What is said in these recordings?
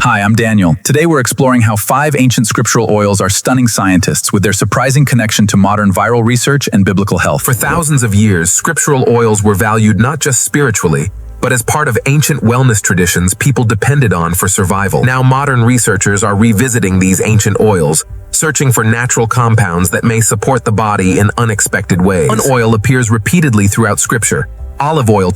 Hi, I'm Daniel. Today we're exploring how 5 ancient scriptural oils are stunning scientists with their surprising connection to modern viral research and biblical health. For thousands of years, scriptural oils were valued not just spiritually, but as part of ancient wellness traditions people depended on for survival. Now modern researchers are revisiting these ancient oils, searching for natural compounds that may support the body in unexpected ways. One oil appears repeatedly throughout Scripture: olive oil,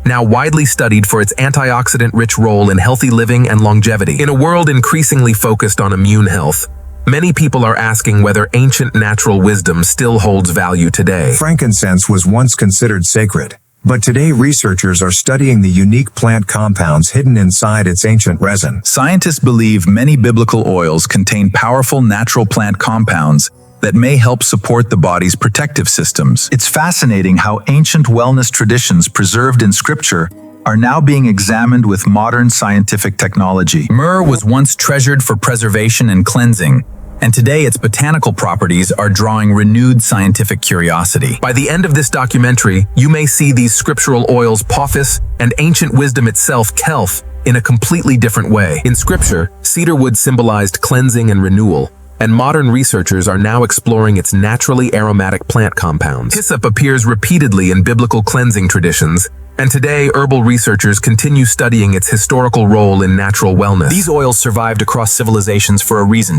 now widely studied for its antioxidant-rich role in healthy living and longevity. In a world increasingly focused on immune health, many people are asking whether ancient natural wisdom still holds value today. Frankincense was once considered sacred, but today researchers are studying the unique plant compounds hidden inside its ancient resin. Scientists believe many biblical oils contain powerful natural plant compounds that may help support the body's protective systems. It's fascinating how ancient wellness traditions preserved in Scripture are now being examined with modern scientific technology. Myrrh was once treasured for preservation and cleansing, and today its botanical properties are drawing renewed scientific curiosity. By the end of this documentary, you may see these scriptural oils pothos and ancient wisdom itself kelf in a completely different way. In Scripture, cedar wood symbolized cleansing and renewal, and modern researchers are now exploring its naturally aromatic plant compounds. Hyssop appears repeatedly in biblical cleansing traditions, and today herbal researchers continue studying its historical role in natural wellness. These oils survived across civilizations for a reason.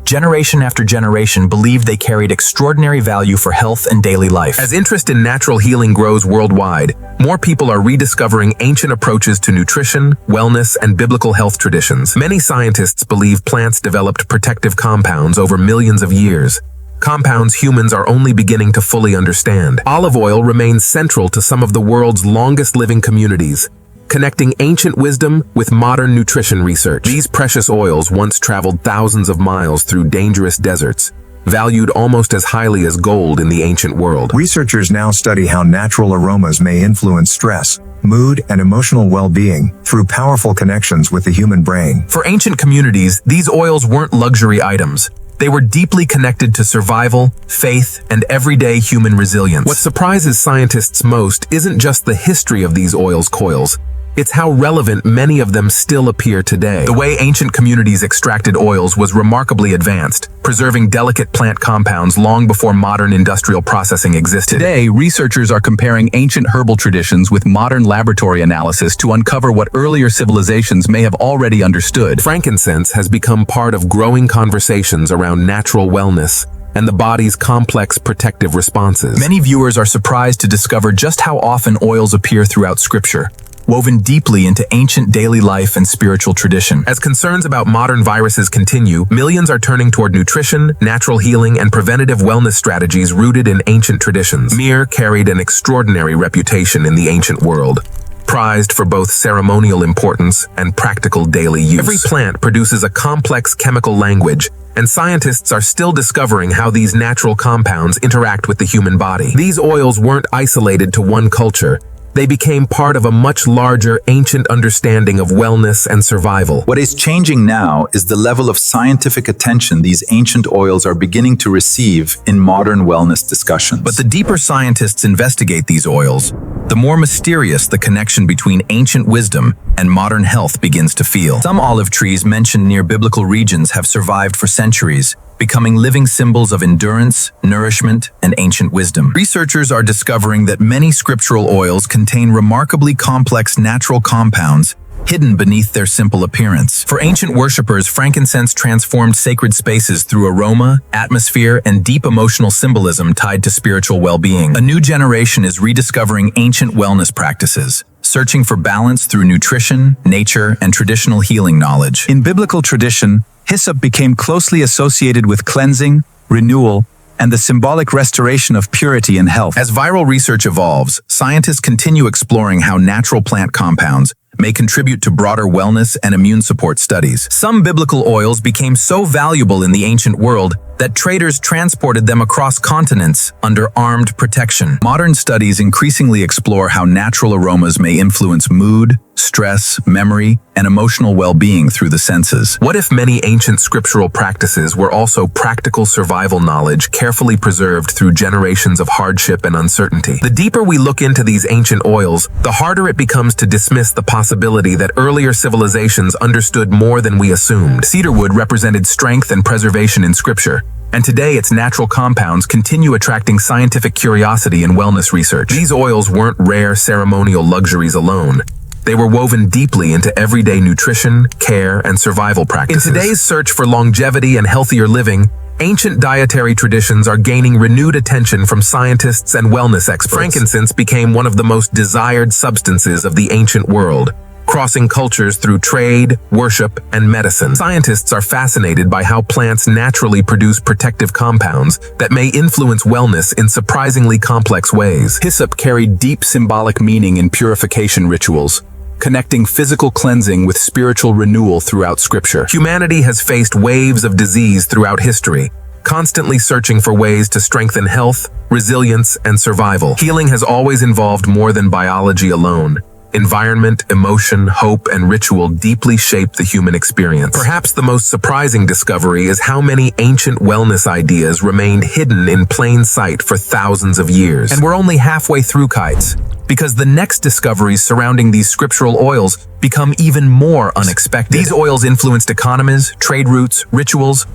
Generation after generation believed they carried extraordinary value for health and daily life. As interest in natural healing grows worldwide, more people are rediscovering ancient approaches to nutrition, wellness, and biblical health traditions. Many scientists believe plants developed protective compounds over millions of years, compounds humans are only beginning to fully understand. Olive oil remains central to some of the world's longest living communities, connecting ancient wisdom with modern nutrition research. These precious oils once traveled thousands of miles through dangerous deserts, valued almost as highly as gold in the ancient world. Researchers now study how natural aromas may influence stress, mood, and emotional well-being through powerful connections with the human brain. For ancient communities, these oils weren't luxury items. They were deeply connected to survival, faith, and everyday human resilience. What surprises scientists most isn't just the history of these oils' coils, it's how relevant many of them still appear today. The way ancient communities extracted oils was remarkably advanced, preserving delicate plant compounds long before modern industrial processing existed. Today, researchers are comparing ancient herbal traditions with modern laboratory analysis to uncover what earlier civilizations may have already understood. Frankincense has become part of growing conversations around natural wellness and the body's complex protective responses. Many viewers are surprised to discover just how often oils appear throughout Scripture, woven deeply into ancient daily life and spiritual tradition. As concerns about modern viruses continue, millions are turning toward nutrition, natural healing, and preventative wellness strategies rooted in ancient traditions. Myrrh carried an extraordinary reputation in the ancient world, prized for both ceremonial importance and practical daily use. Every plant produces a complex chemical language, and scientists are still discovering how these natural compounds interact with the human body. These oils weren't isolated to one culture. They became part of a much larger, ancient understanding of wellness and survival. What is changing now is the level of scientific attention these ancient oils are beginning to receive in modern wellness discussions. But the deeper scientists investigate these oils, the more mysterious the connection between ancient wisdom and modern health begins to feel. Some olive trees mentioned near biblical regions have survived for centuries, becoming living symbols of endurance, nourishment, and ancient wisdom. Researchers are discovering that many scriptural oils contain remarkably complex natural compounds hidden beneath their simple appearance. For ancient worshippers, frankincense transformed sacred spaces through aroma, atmosphere, and deep emotional symbolism tied to spiritual well-being. A new generation is rediscovering ancient wellness practices, searching for balance through nutrition, nature, and traditional healing knowledge. In biblical tradition, hyssop became closely associated with cleansing, renewal, and the symbolic restoration of purity and health. As viral research evolves, scientists continue exploring how natural plant compounds may contribute to broader wellness and immune support studies. Some biblical oils became so valuable in the ancient world that traders transported them across continents under armed protection. Modern studies increasingly explore how natural aromas may influence mood, stress, memory, and emotional well-being through the senses. What if many ancient scriptural practices were also practical survival knowledge carefully preserved through generations of hardship and uncertainty? The deeper we look into these ancient oils, the harder it becomes to dismiss the possibility that earlier civilizations understood more than we assumed. Cedarwood represented strength and preservation in Scripture, and today its natural compounds continue attracting scientific curiosity and wellness research. These oils weren't rare ceremonial luxuries alone. They were woven deeply into everyday nutrition, care, and survival practices. In today's search for longevity and healthier living, ancient dietary traditions are gaining renewed attention from scientists and wellness experts. Frankincense became one of the most desired substances of the ancient world, crossing cultures through trade, worship, and medicine. Scientists are fascinated by how plants naturally produce protective compounds that may influence wellness in surprisingly complex ways. Hyssop carried deep symbolic meaning in purification rituals, connecting physical cleansing with spiritual renewal throughout Scripture. Humanity has faced waves of disease throughout history, constantly searching for ways to strengthen health, resilience, and survival. Healing has always involved more than biology alone. Environment, emotion, hope, and ritual deeply shape the human experience. Perhaps the most surprising discovery is how many ancient wellness ideas remained hidden in plain sight for thousands of years. And we're only halfway through, Kites, because the next discoveries surrounding these scriptural oils become even more unexpected. These oils influenced economies, trade routes, rituals,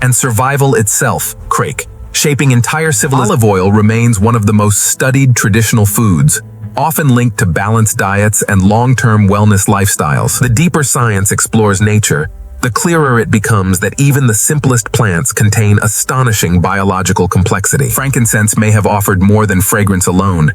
and survival itself, Crake, shaping entire civilizations. Olive oil remains one of the most studied traditional foods, often linked to balanced diets and long-term wellness lifestyles. The deeper science explores nature, the clearer it becomes that even the simplest plants contain astonishing biological complexity. Frankincense may have offered more than fragrance alone.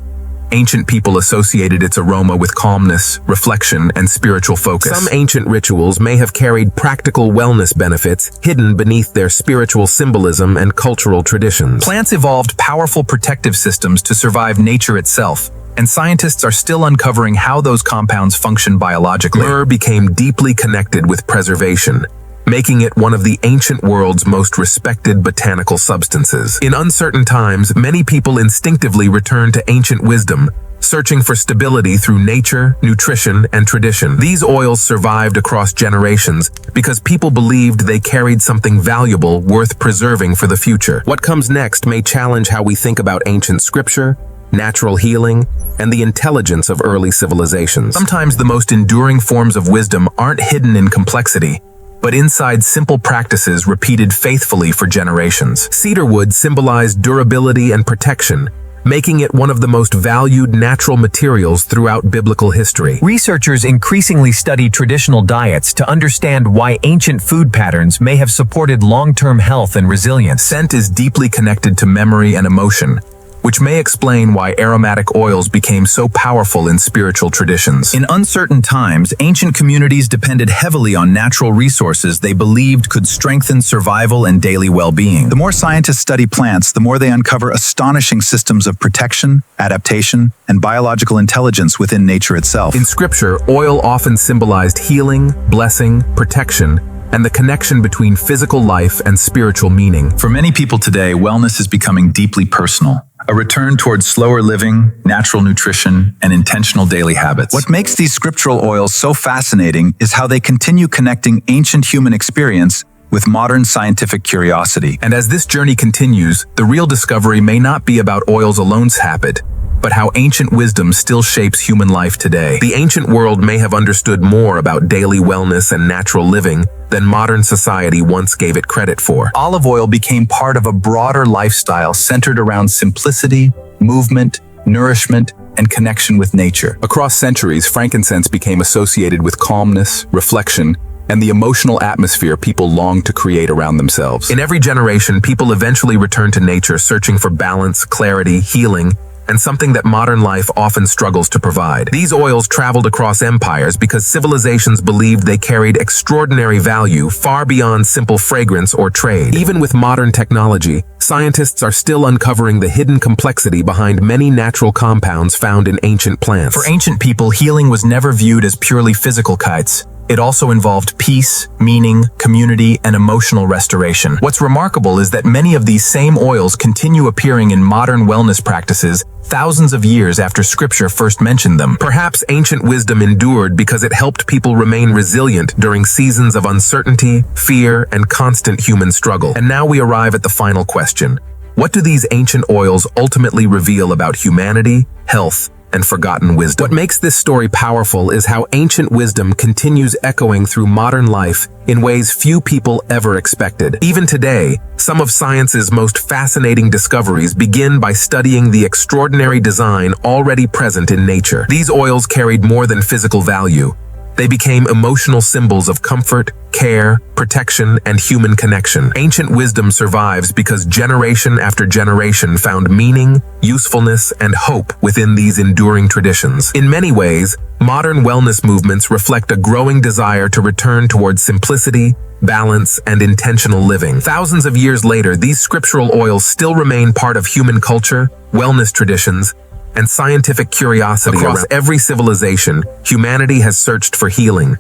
Ancient people associated its aroma with calmness, reflection, and spiritual focus. Some ancient rituals may have carried practical wellness benefits hidden beneath their spiritual symbolism and cultural traditions. Plants evolved powerful protective systems to survive nature itself, and scientists are still uncovering how those compounds function biologically. Myrrh became deeply connected with preservation, making it one of the ancient world's most respected botanical substances. In uncertain times, many people instinctively return to ancient wisdom, searching for stability through nature, nutrition, and tradition. These oils survived across generations because people believed they carried something valuable worth preserving for the future. What comes next may challenge how we think about ancient scripture, natural healing, and the intelligence of early civilizations. Sometimes the most enduring forms of wisdom aren't hidden in complexity, but inside simple practices repeated faithfully for generations. Cedarwood symbolized durability and protection, making it one of the most valued natural materials throughout biblical history. Researchers increasingly study traditional diets to understand why ancient food patterns may have supported long-term health and resilience. Scent is deeply connected to memory and emotion, which may explain why aromatic oils became so powerful in spiritual traditions. In uncertain times, ancient communities depended heavily on natural resources they believed could strengthen survival and daily well-being. The more scientists study plants, the more they uncover astonishing systems of protection, adaptation, and biological intelligence within nature itself. In Scripture, oil often symbolized healing, blessing, protection, and the connection between physical life and spiritual meaning. For many people today, wellness is becoming deeply personal. A return towards slower living, natural nutrition, and intentional daily habits. What makes these scriptural oils so fascinating is how they continue connecting ancient human experience with modern scientific curiosity. And as this journey continues, the real discovery may not be about oils alone's habit, but how ancient wisdom still shapes human life today. The ancient world may have understood more about daily wellness and natural living than modern society once gave it credit for. Olive oil became part of a broader lifestyle centered around simplicity, movement, nourishment, and connection with nature. Across centuries, frankincense became associated with calmness, reflection, and the emotional atmosphere people longed to create around themselves. In every generation, people eventually return to nature searching for balance, clarity, healing, and something that modern life often struggles to provide. These oils traveled across empires because civilizations believed they carried extraordinary value far beyond simple fragrance or trade. Even with modern technology, scientists are still uncovering the hidden complexity behind many natural compounds found in ancient plants. For ancient people, healing was never viewed as purely physical, Kites. It also involved peace, meaning, community, and emotional restoration. What's remarkable is that many of these same oils continue appearing in modern wellness practices thousands of years after Scripture first mentioned them. Perhaps ancient wisdom endured because it helped people remain resilient during seasons of uncertainty, fear, and constant human struggle. And now we arrive at the final question. What do these ancient oils ultimately reveal about humanity, health, and forgotten wisdom? What makes this story powerful is how ancient wisdom continues echoing through modern life in ways few people ever expected. Even today, some of science's most fascinating discoveries begin by studying the extraordinary design already present in nature. These oils carried more than physical value. They became emotional symbols of comfort, care, protection, and human connection. Ancient wisdom survives because generation after generation found meaning, usefulness, and hope within these enduring traditions. In many ways, modern wellness movements reflect a growing desire to return towards simplicity, balance, and intentional living. Thousands of years later, these scriptural oils still remain part of human culture, wellness traditions, and scientific curiosity. Across every civilization, humanity has searched for healing,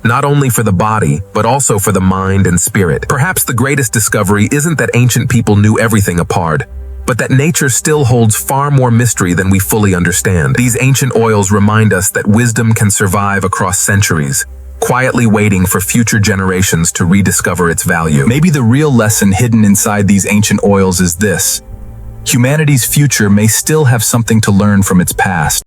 not only for the body, but also for the mind and spirit. Perhaps the greatest discovery isn't that ancient people knew everything apart, but that nature still holds far more mystery than we fully understand. These ancient oils remind us that wisdom can survive across centuries, quietly waiting for future generations to rediscover its value. Maybe the real lesson hidden inside these ancient oils is this: humanity's future may still have something to learn from its past.